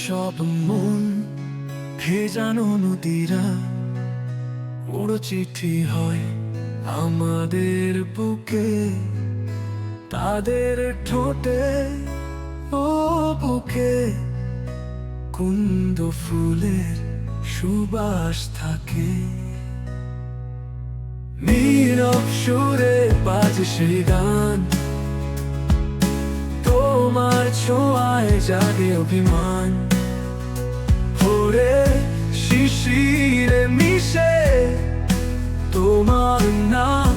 যেসব মন ভেজানো নদীরা উড়ো চিঠি হয় আমাদের বুকে, তাদের ঠোঁটে ও বুকে কুন্দ ফুলের সুবাস থাকে। নীরব সুরে বাজে সেই গান, তোমার ছোঁয়ায় জাগে অভিমান। ভোরে শিশিরে মিশে তোমার নাম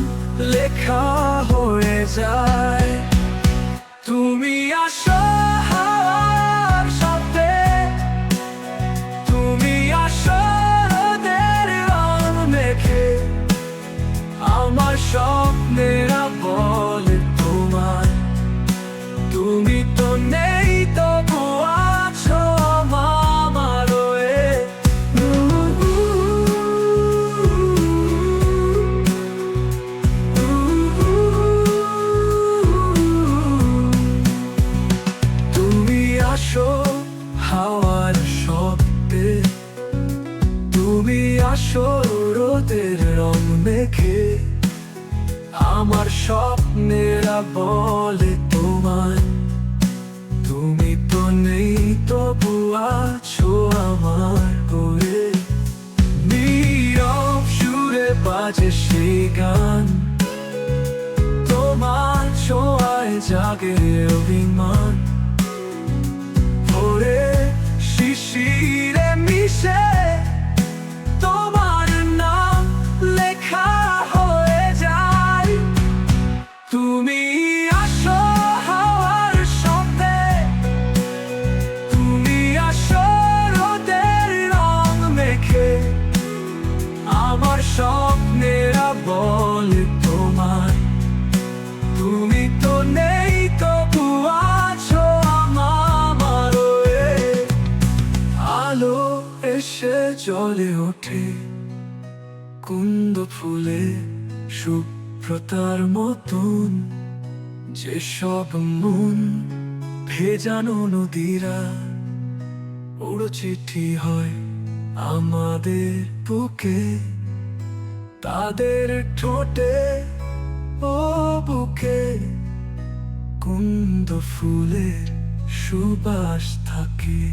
লেখা হয়ে যায়। তুমি আসো হাওয়ার শব্দে, তুমি আসো রোদের রং মেখে, আমার স্বপ্নেরা বলে তোমার। তুমি তো নেই তবু আছো আমার হয়ে। তুমি আসো হাওয়ার শব্দে, তুমি আসো রোদের রং মেখে, আমার স্বপ্নেরা বলে তোমার। তুমি তো নেই তবু আছো আমার হয়ে। নীরব সুরে বাজে সেই গান, তোমার ছোঁয়ায় জাগে অভিমান। ভোরে শিশিরে মিশে তোমার নাম লেখা হয়ে যায়। তুমি আসো হাওয়ার শব্দে, তুমি আসো রোদের রং মেখে, আমার স্বপ্নেরা বলে তোমার। তুমি তো নেই তবু আছো আমার হয়ে। আলো এসে জ্বলে ওঠে কুন্দ ফুলে শুভ্রতার মতন, যেসব মন ভেজানো নদীরা উড়ো চিঠি হয় আমাদের বুকে, তাদের ঠোঁটে ও বুকে কুন্দ ফুলের সুবাস থাকে।